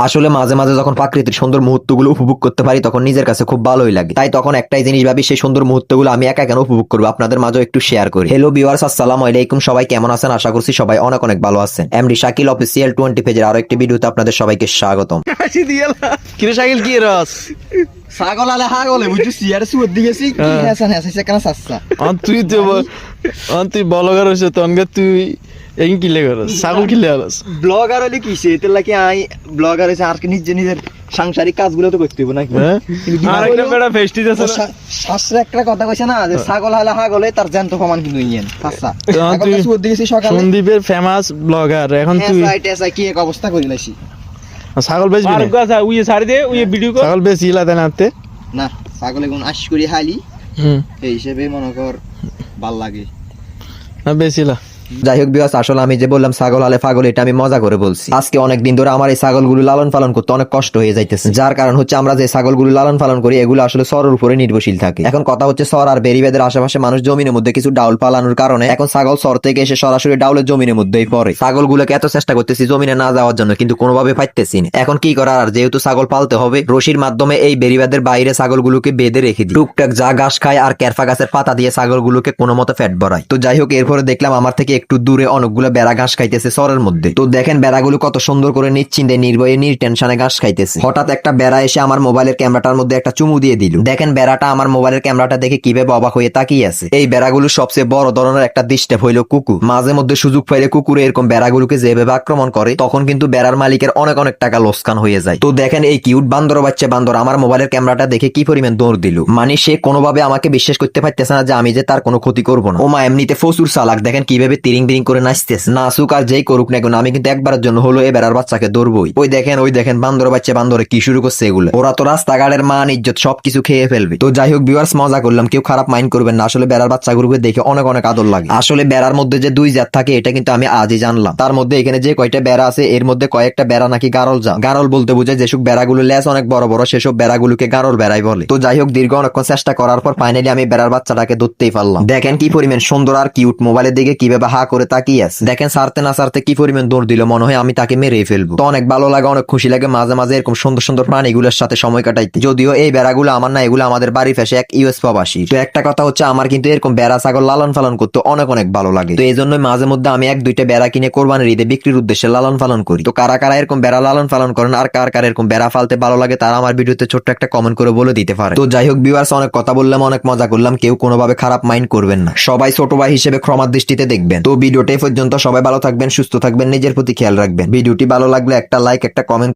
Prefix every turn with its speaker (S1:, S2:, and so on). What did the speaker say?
S1: আসলে মাঝে মাঝে যখন প্রাকৃতিক সুন্দর মুহূর্তগুলো উপভোগ করতে পারি তখন নিজের কাছে খুব ভালোই লাগে। তাই তখন একটাই জিনিস ভাবি, সেই সুন্দর মুহূর্তগুলো আমি একা কেন উপভোগ করবো, আপনাদের মাঝেও একটু শেয়ার করি। হ্যালো ভিউয়ার্স, আসসালামু আলাইকুম। সবাই কেমন আছেন? আশা করছি সবাই অনেক অনেক ভালো আছেন। এমডি শাকিল অফিসিয়াল 20 পেজের আরো একটি ভিডিওতে আপনাদের সবাইকে স্বাগতম।
S2: হাসি দিয়ালা কিরে শাকিল কি রস
S3: ছাগল আলে হাগলে বুঝছিস আর সুদ দিয়েছি কি হেসান হেসাইছে কেন সাচ্চা
S2: তুই তো তুই বলগার হইছে তনগে তুই এই কিলে করস ছাগল কিলে করস
S3: ব্লগার হলে কিছে এতে লাগি আই ব্লগার হইছে আর কি নিজে সাংসারিক কাজগুলো তো করতে হবে নাকি।
S2: আর একটা বেড়া ফেস্টিজ আছে
S3: শাস্ত্রে একটা কথা কইছে না যে ছাগল আলে হাগলে তার জ্যান্ত প্রমাণ কিন্তু ইয়েন সাচ্চা
S2: তুই
S3: সুদ দিয়েছি সকালে
S2: সন্দীপের ফেমাস ব্লগার এখন তুই
S3: এসআই কি এক অবস্থা করিলাছি।
S2: ছাগল বেচবি
S4: আর
S2: না?
S4: কথা উই সারি দে উই ভিডিও কর
S2: ছাগল বেচিলা দেন আতে
S3: না ছাগলে কোন আশ করি হালি
S2: হুম
S3: এই হিসেবে মনে কর ভাল লাগে
S2: না বেচিলা।
S1: যাই হোক ভিউয়ার্স, আসলে আমি যে বললাম ছাগল আলে পাগল, এটা আমি মজা করে বলছি। আজকে অনেক দিন ধরে আমার এই ছাগলগুলো লালন পালন করতে অনেক কষ্ট হয়ে যাইতেছে, যার কারণ হচ্ছে আমরা যে ছাগলগুলো লালন পালন করি এগুলো আসলে সরের উপরে নির্ভরশীল থাকে। এখন কথা হচ্ছে সর আর বেরিবেদের আশেপাশে মানুষ জমিনের মধ্যে কিছু ডাউল পালানোর কারণে এখন ছাগল সর থেকে এসে সরাসরি ডাউলের জমিনের মধ্যেই পড়ে। ছাগলগুলোকে এত চেষ্টা করতেছি জমিনে না যাওয়ার জন্য, কিন্তু কোনোভাবে পাইতেছি না। এখন কি করার, আর যেহেতু ছাগল পালতে হবে, রশির মাধ্যমে এই বেরিবেদের বাইরে ছাগলগুলোকে বেঁধে রেখে দিই। টুকটাক যা ঘাস খায় আর ক্যারফা গাছের পাতা দিয়ে ছাগলগুলোকে কোনো মতো ফ্যাট ভরায়। তো যাই হোক, এরপরে দেখলাম আমার থেকে একটু দূরে অনেকগুলো বেড়া ঘাস খাইতেছে সরের মধ্যে। তো দেখেন বেড়াগুলো কত সুন্দর করে নিশ্চিন্তে নির্ভয়ে নির্টেনশনে ঘাস খাইতেছে। হঠাৎ একটা বেড়া এসে আমার মোবাইলের ক্যামেরাটার মধ্যে একটা চুমু দিয়ে দিল। দেখেন বেড়াটা আমার মোবাইলের ক্যামেরাটা দেখে কিভাবে অবাক হয়ে তাকিয়ে আছে। এই বেড়াগুলো সবচেয়ে বড় ধরনের একটা ডিস্টার্ব হইলো কুকুর। মাঝে মধ্যে সুযোগ পাইলে কুকুরে এরকম বেড়াগুলোকে যেভাবে আক্রমণ করে তখন কিন্তু বেড়ার মালিকের অনেক অনেক টাকা লোকসান হয়ে যায়। তো দেখেন এই কিউট বান্দর বাচ্চা বান্দর আমার মোবাইলের ক্যামেরাটা দেখে কি পরিমাণ দৌড় দিল। মানে সে কোনোভাবে আমাকে বিশ্বাস করতে পারতেছে না যে আমি যে তার কোনো ক্ষতি করবো না। ও মা এমনিতে প্রচুর চালাক, দেখেন কিভাবে তিরিং বিরিং করে নাচতেছে। নাচুক আর যেই করুক না কেন, আমি কিন্তু একবারের জন্য হলো এ বেড়ার বাচ্চাকে ধরবই। ওই দেখেন বান্দর বাচ্চা বান্দরে কি শুরু করছে এগুলো। ওরা তো রাস্তাঘাটের মান ইজ্জত সবকিছু খেয়ে ফেলবে। তো যাই হোক ভিউয়ার্স, মজা করলাম, কেউ খারাপ মাইন্ড করবেন না। আসলে বেড়ার বাচ্চাগুলোকে দেখে অনেক অনেক আদর লাগে। আসলে বেড়ার মধ্যে যে দুই জাত থাকে এটা কিন্তু আমি আজই জানলাম। তার মধ্যে এখানে যে কয়টা বেড়া আছে এর মধ্যে কয়েকটা বেড়া নাকি গারল জাত। গারল বলতে বোঝায় যেসব বেড়াগুলো লেজ অনেক বড় বড়, সেসব বেড়াগুলোকে গারল বেড়াই বলে। তো যাই হোক, দীর্ঘ অনেকক্ষণ চেষ্টা করার পর ফাইনালি আমি বেড়ার বাচ্চাটাকে ধরতেই পারলাম। দেখেন কি পরিমাণ সুন্দর আর কিউট, মোবাইলের দিকে কিভাবে হা করে তাকিয়ে আছে। দেখেন সারতে না সারতে কি পরিমাণ দৌড় দিল, মনে হয় আমি তাকে মেরে ফেলবো। তো অনেক ভালো লাগে, অনেক খুশি লাগে মাঝে মাঝে এরকম সুন্দর সুন্দর প্রাণীগুলোর সাথে সময় কাটাইতে। যদিও এই বেড়াগুলো আমার না, এগুলো আমাদের বাড়ির পাশে এক ইউএস প্রবাসী। তো একটা কথা হচ্ছে, আমার কিন্তু এরকম বেড়া ছাগল লালন পালন করতে অনেক অনেক ভালো লাগে। তো এই জন্য মাঝে মধ্যে আমি এক দুইটা বেড়া কিনে কোরবানির ঈদে বিক্রির উদ্দেশ্যে লালন পালন করি। তো কারা কারা এরকম বেড়া লালন পালন করেন আর কার কার এরকম বেড়া ফালতে ভালো লাগে তারা আমার ভিডিওতে ছোট্ট একটা কমেন্ট করে বলে দিতে পারে। তো যাই হোক ভিউয়ার্স, অনেক কথা বললাম, অনেক মজা করলাম, কেউ কোনোভাবে খারাপ মাইন্ড করবেন না। সবাই ছোট ভাই হিসেবে ক্ষমার দৃষ্টিতে দেখবেন। তো ভিডিওটা এই পর্যন্ত, সবাই ভালো থাকবেন, সুস্থ থাকবেন, নিজের প্রতি খেয়াল রাখবেন। ভিডিওটি ভালো লাগলে একটা লাইক, একটা কমেন্ট